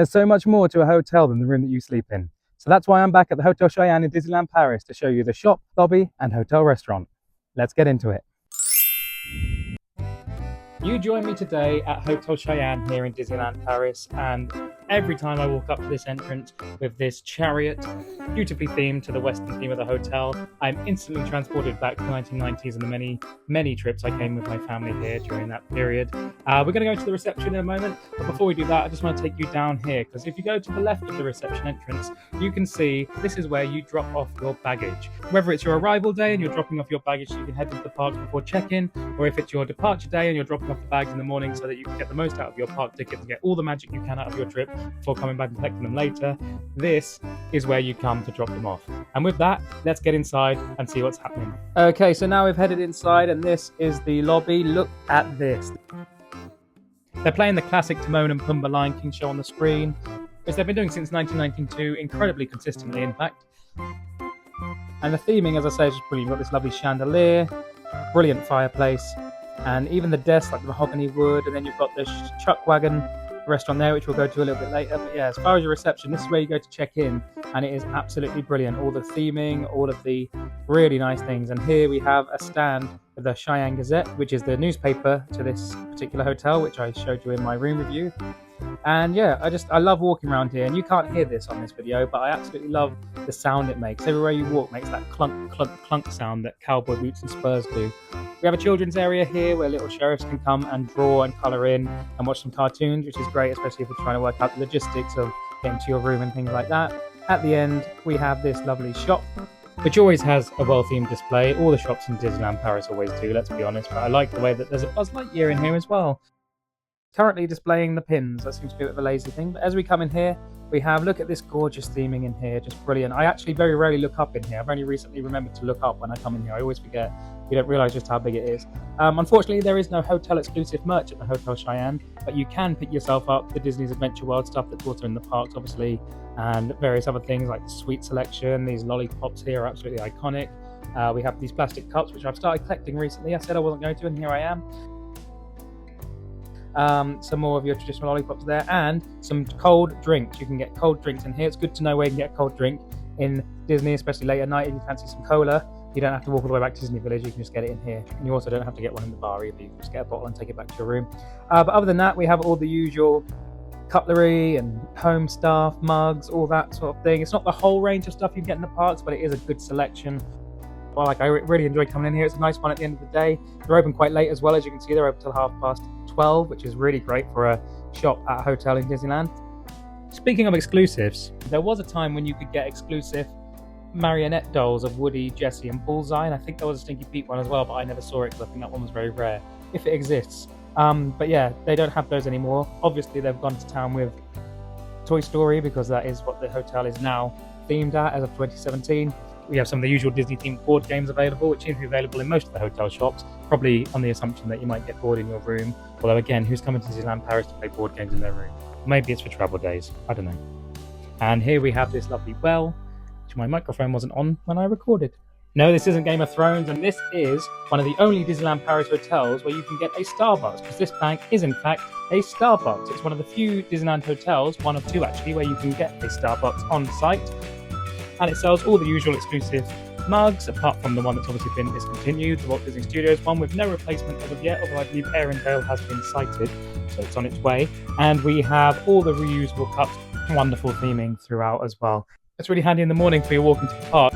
There's so much more to a hotel than the room that you sleep in. So that's why I'm back at the Hotel Cheyenne in Disneyland Paris to show you the shop, lobby, and hotel restaurant. Let's get into it. You join me today at Hotel Cheyenne here in Disneyland Paris, and every time I walk up to this entrance with this chariot, beautifully themed to the Western theme of the hotel, I'm instantly transported back to the 1990s and the many trips I came with my family here during that period. We're going to go to the reception in a moment, but before we do that, I just want to take you down here, because if you go to the left of the reception entrance, you can see this is where you drop off your baggage. Whether it's your arrival day and you're dropping off your baggage so you can head into the park before check-in, or if it's your departure day and you're dropping off the bags in the morning so that you can get the most out of your park ticket and get all the magic you can out of your trip before coming back and collecting them later, this is where you come to drop them off. And with that, let's get inside and see what's happening. Okay, so now we've headed inside and this is the lobby. Look at this. They're playing the classic Timon and Pumbaa Lion King show on the screen, which they've been doing since 1992, incredibly consistently in fact. And the theming, as I say, is just brilliant. You've got this lovely chandelier, brilliant fireplace, and even the desks like the mahogany wood, and then you've got the Chuck Wagon restaurant there, which we'll go to a little bit later. But yeah, as far as your reception, this is where you go to check in, and it is absolutely brilliant. All the theming, all of the really nice things. And here we have a stand with the Cheyenne Gazette, which is the newspaper to this particular hotel, which I showed you in my room review. And yeah, I love walking around here, and you can't hear this on this video, but I absolutely love the sound it makes. Everywhere you walk makes that clunk, clunk, clunk sound that cowboy boots and spurs do. We have a children's area here where little sheriffs can come and draw and colour in and watch some cartoons, which is great, especially if you're trying to work out the logistics of getting to your room and things like that. At the end, we have this lovely shop, which always has a well-themed display. All the shops in Disneyland Paris always do, let's be honest, but I like the way that there's a Buzz Lightyear in here as well. Currently displaying the pins. That seems to be a bit of a lazy thing, but as we come in here, we have, look at this gorgeous theming in here, just brilliant. I actually very rarely look up in here. I've only recently remembered to look up when I come in here. I always forget. You don't realise just how big it is. Unfortunately, there is no hotel exclusive merch at the Hotel Cheyenne, but you can pick yourself up the Disney's Adventure World stuff that's also in the parks, obviously, and various other things like the sweet selection. These lollipops here are absolutely iconic. We have these plastic cups, which I've started collecting recently. I said I wasn't going to, and here I am. Some more of your traditional lollipops there, and some cold drinks. You can get cold drinks in here. It's good to know where you can get a cold drink in Disney, especially late at night. If you fancy some cola, you don't have to walk all the way back to Disney Village. You can just get it in here, and you also don't have to get one in the bar either. You can just get a bottle and take it back to your room. But other than that, we have all the usual cutlery and home stuff, mugs, all that sort of thing. It's not the whole range of stuff you get in the parks, but it is a good selection. Well, I really enjoy coming in here. It's a nice one at the end of the day. They're open quite late as well, as you can see. They're open till 12:30, which is really great for a shop at a hotel in Disneyland. Speaking of exclusives, there was a time when you could get exclusive marionette dolls of Woody, Jessie, and Bullseye, and I think there was a Stinky Pete one as well, but I never saw it because I think that one was very rare, if it exists. But yeah, they don't have those anymore. Obviously, they've gone to town with Toy Story because that is what the hotel is now themed at as of 2017. We have some of the usual Disney-themed board games available, which seem to be available in most of the hotel shops, probably on the assumption that you might get bored in your room. Although again, who's coming to Disneyland Paris to play board games in their room? Maybe it's for travel days, I don't know. And here we have this lovely well, which my microphone wasn't on when I recorded. No, this isn't Game of Thrones, and this is one of the only Disneyland Paris hotels where you can get a Starbucks, because this bank is in fact a Starbucks. It's one of the few Disneyland hotels, one of two actually, where you can get a Starbucks on site. And it sells all the usual exclusive mugs, apart from the one that's obviously been discontinued, the Walt Disney Studios one, with no replacement as of yet, although I believe Arendelle has been sighted, so it's on its way. And we have all the reusable cups, wonderful theming throughout as well. It's really handy in the morning for your walk into the park.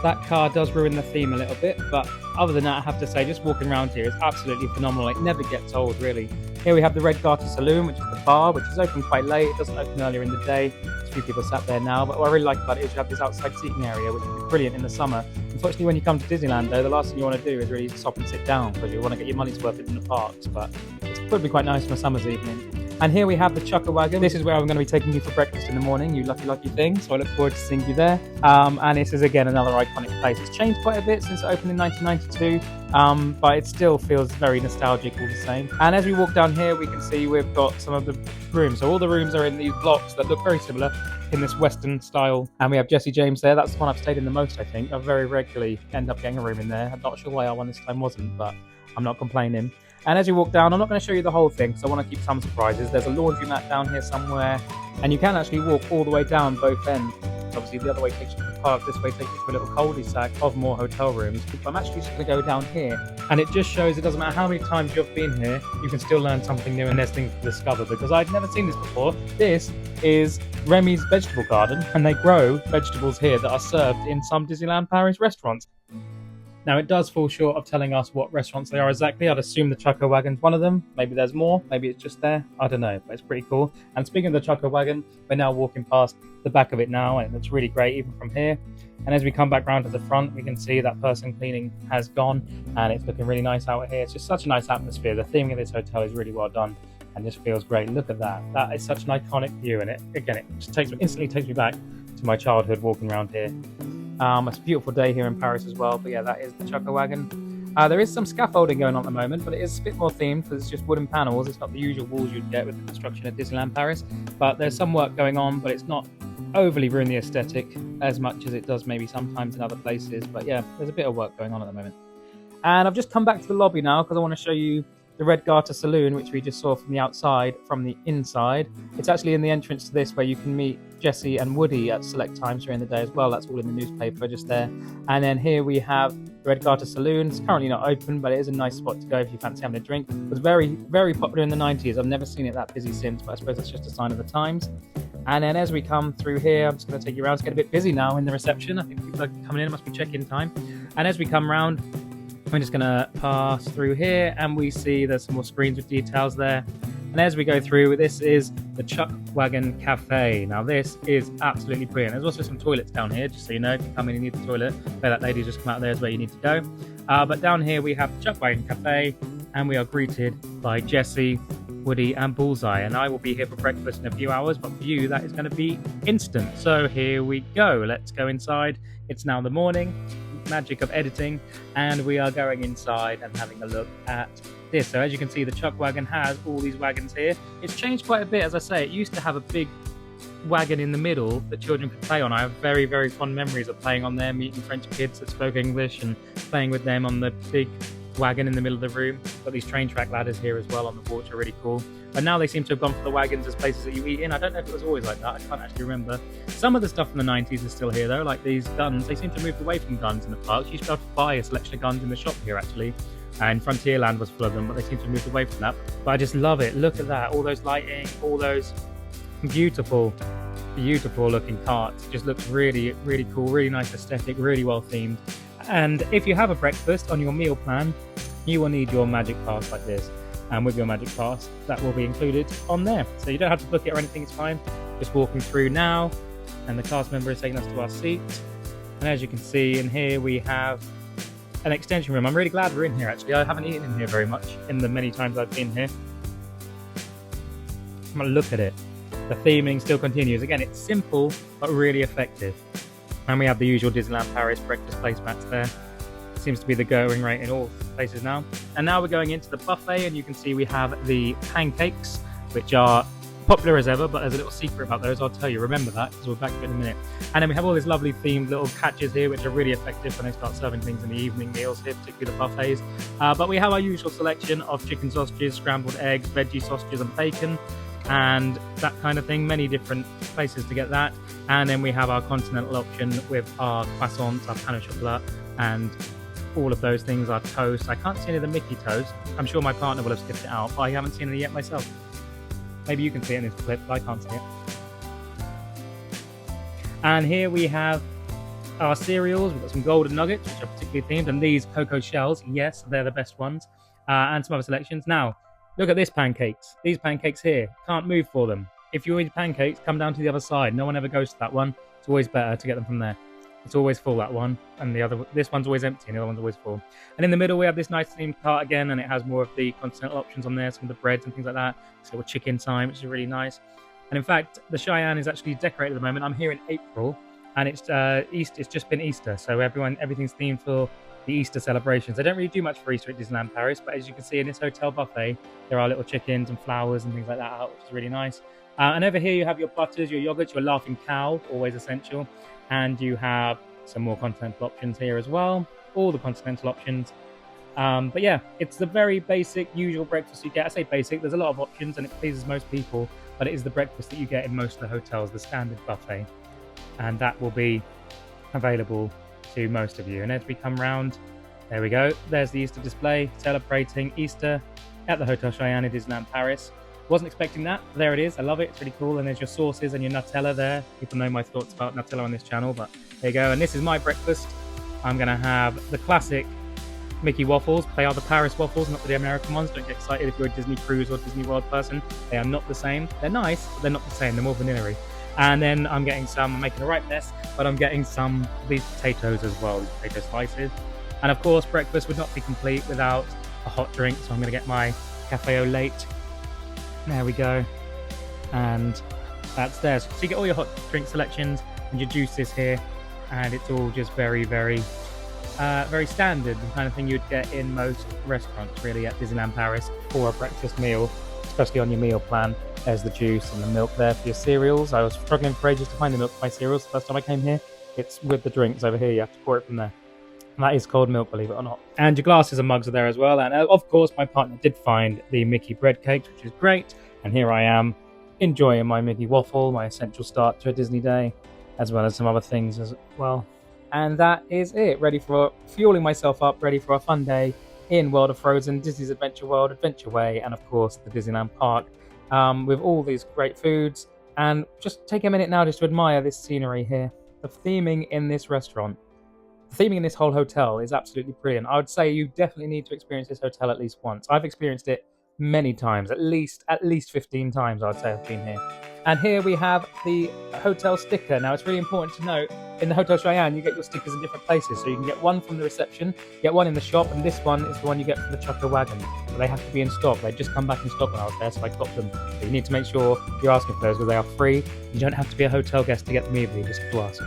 That car does ruin the theme a little bit, but other than that, I have to say, just walking around here is absolutely phenomenal. It never gets old, really. Here we have the Red Garter Saloon, which is the bar, which is open quite late. It doesn't open earlier in the day. There's a few people sat there now, but what I really like about it is you have this outside seating area, which is brilliant in the summer. Unfortunately, when you come to Disneyland, though, the last thing you want to do is really stop and sit down, because you want to get your money's worth in the parks, but it's probably quite nice for a summer's evening. And here we have the Chuck Wagon. This is where I'm going to be taking you for breakfast in the morning, you lucky, lucky thing. So I look forward to seeing you there. And this is, again, another iconic place. It's changed quite a bit since it opened in 1992, but it still feels very nostalgic all the same. And as we walk down here, we can see we've got some of the rooms. So all the rooms are in these blocks that look very similar in this Western style. And we have Jesse James there. That's the one I've stayed in the most, I think. I very regularly end up getting a room in there. I'm not sure why our one this time wasn't, but I'm not complaining. And as you walk down, I'm not going to show you the whole thing because I want to keep some surprises. There's a laundromat down here somewhere, and you can actually walk all the way down both ends. Obviously, the other way takes you to the park, this way takes you to a little cul-de-sac of more hotel rooms. But I'm actually just going to go down here, and it just shows it doesn't matter how many times you've been here, you can still learn something new and there's things to discover, because I'd never seen this before. This is Remy's vegetable garden, and they grow vegetables here that are served in some Disneyland Paris restaurants. Now, it does fall short of telling us what restaurants they are exactly. I'd assume the Chuck Wagon's one of them. Maybe there's more. Maybe it's just there. I don't know, but it's pretty cool. And speaking of the Chuck Wagon, we're now walking past the back of it now, and it looks really great even from here. And as we come back round to the front, we can see that person cleaning has gone, and it's looking really nice out here. It's just such a nice atmosphere. The theming of this hotel is really well done, and just feels great. Look at that. That is such an iconic view, and it just instantly takes me back to my childhood walking around here. It's a beautiful day here in Paris as well, but yeah, that is the Chuck Wagon. There is some scaffolding going on at the moment, but it is a bit more themed because it's just wooden panels. It's not the usual walls you'd get with the construction at Disneyland Paris, but there's some work going on, but it's not overly ruin the aesthetic as much as it does maybe sometimes in other places. But yeah, there's a bit of work going on at the moment. And I've just come back to the lobby now because I want to show you the Red Garter Saloon, which we just saw from the outside. From the inside, it's actually in the entrance to this where you can meet Jessie and Woody at select times during the day as well. That's all in the newspaper just there. And then here we have the Red Garter Saloon. It's currently not open, but it is a nice spot to go if you fancy having a drink. It was very, very popular in the 90s. I've never seen it that busy since, but I suppose that's just a sign of the times. And then as we come through here, I'm just going to take you around. It's getting a bit busy now in the reception. I think people are coming in. It must be check-in time. And as we come round, we're just going to pass through here, and we see there's some more screens with details there. And as we go through, this is the Chuck Wagon Café. Now, this is absolutely brilliant. There's also some toilets down here, just so you know, if you come in and you need the toilet, where that lady just come out there is where you need to go. But down here, we have the Chuck Wagon Café, and we are greeted by Jessie, Woody, and Bullseye. And I will be here for breakfast in a few hours, but for you, that is going to be instant. So here we go. Let's go inside. It's now the morning. Magic of editing, and we are going inside and having a look at this. So as you can see, the Chuck Wagon has all these wagons here. It's changed quite a bit. As I say, it used to have a big wagon in the middle that children could play on. I have very, very fond memories of playing on there, meeting French kids that spoke English and playing with them on the big wagon in the middle of the room. Got these train track ladders here as well on the board, which are really cool. But now they seem to have gone for the wagons as places that you eat in. I don't know if it was always like that. I can't actually remember. Some of the stuff from the 90s is still here though, like these guns. They seem to have moved away from guns in the parks. You used to be able to buy a selection of guns in the shop here actually. And Frontierland was full of them, but they seem to have moved away from that. But I just love it. Look at that. All those lighting, all those beautiful looking carts. It just looks really, really cool. Really nice aesthetic, really well themed. And if you have a breakfast on your meal plan, you will need your Magic Pass like this. And with your Magic Pass, that will be included on there. So you don't have to book it or anything, it's fine. Just walking through now, and the cast member is taking us to our seat. And as you can see in here, we have an extension room. I'm really glad we're in here actually. I haven't eaten in here very much in the many times I've been here. I'm gonna look at it. The theming still continues. Again, it's simple, but really effective. And we have the usual Disneyland Paris breakfast placemats there. Seems to be the going rate in all places now. And now we're going into the buffet, and you can see we have the pancakes, which are popular as ever, but there's a little secret about those. I'll tell you, remember that, because we'll back to it in a minute. And then we have all these lovely themed little catches here, which are really effective when they start serving things in the evening meals here, particularly the buffets. But we have our usual selection of chicken sausages, scrambled eggs, veggie sausages and bacon, and that kind of thing. Many different places to get that. And then we have our continental option with our croissants, our pain au chocolat, and all of those things are toast. I can't see any of the Mickey toast. I'm sure my partner will have skipped it out, but I haven't seen any yet myself. Maybe you can see it in this clip, but I can't see it. And here we have our cereals. We've got some golden nuggets, which are particularly themed, and these cocoa shells, yes, they're the best ones, and some other selections. Now, look at this pancakes. These pancakes here, can't move for them. If you eat pancakes, come down to the other side. No one ever goes to that one. It's always better to get them from there. It's always full, that one, and this one's always empty, and the other one's always full. And in the middle, we have this nice themed cart again, and it has more of the continental options on there, some of the breads and things like that. It's got a chicken sign, which is really nice. And in fact, the Cheyenne is actually decorated at the moment. I'm here in April, and it's just been Easter, so everything's themed for the Easter celebrations. They don't really do much for Easter at Disneyland Paris, but as you can see in this hotel buffet, there are little chickens and flowers and things like that out, which is really nice. And over here, you have your butters, your yogurts, your laughing cow, always essential. And you have some more continental options here as well. All the continental options But yeah, it's the very basic, usual breakfast you get. I say basic, there's a lot of options and it pleases most people, but it is the breakfast that you get in most of the hotels, the standard buffet. And that will be available to most of you. And as we come round, there we go. There's the Easter display celebrating Easter at the Hotel Cheyenne in Disneyland Paris. Wasn't expecting that, but there it is. I love it. It's really cool. And there's your sauces and your Nutella there. People know my thoughts about Nutella on this channel, but there you go. And this is my breakfast. I'm going to have the classic Mickey waffles. They are the Paris waffles, not the American ones. Don't get excited if you're a Disney Cruise or Disney World person. They are not the same. They're nice, but they're not the same. They're more vanilla-y. And then I'm getting some, I'm making a right mess, but I'm getting some these potatoes as well, potato slices. And of course, breakfast would not be complete without a hot drink. So I'm going to get my cafe au lait. There we go. And that's there. So you get all your hot drink selections and your juices here. And it's all just very, very standard, the kind of thing you'd get in most restaurants really at Disneyland Paris for a breakfast meal, especially on your meal plan. There's the juice and the milk there for your cereals. I was struggling for ages to find the milk for my cereals the first time I came here. It's with the drinks over here, you have to pour it from there. And that is cold milk, believe it or not. And your glasses and mugs are there as well. And of course, my partner did find the Mickey bread cakes, which is great. And here I am, enjoying my Mickey waffle, my essential start to a Disney day, as well as some other things as well. And that is it, ready for fueling myself up, ready for a fun day in World of Frozen, Disney's Adventure World, Adventure Way, and of course the Disneyland Park, with all these great foods. And just take a minute now just to admire this scenery here. The theming in this restaurant, the theming in this whole hotel is absolutely brilliant. I would say you definitely need to experience this hotel at least once. I've experienced it many times, at least 15 times I would say I've been here. And here we have the hotel sticker. Now it's really important to note, in the Hotel Cheyenne you get your stickers in different places. So you can get one from the reception, get one in the shop, and this one is the one you get from the Chuck Wagon. But they have to be in stock. They just come back in stock when I was there, so I got them. But you need to make sure you're asking for those because they are free. You don't have to be a hotel guest to get them either, you just have to ask.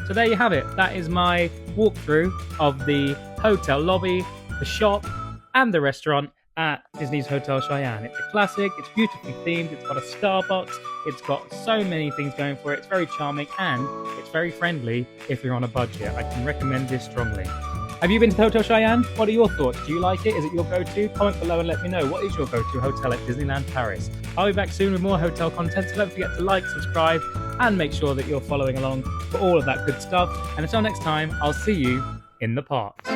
So there you have it. That is my walkthrough of the hotel lobby, the shop, and the restaurant at Disney's Hotel Cheyenne. It's a classic, it's beautifully themed, it's got a Starbucks, it's got so many things going for it, it's very charming, and it's very friendly if you're on a budget. I can recommend this strongly. Have you been to the Hotel Cheyenne? What are your thoughts? Do you like it? Is it your go-to? Comment below and let me know. What is your go-to hotel at Disneyland Paris? I'll be back soon with more hotel content, so don't forget to like, subscribe, and make sure that you're following along for all of that good stuff. And until next time, I'll see you in the park.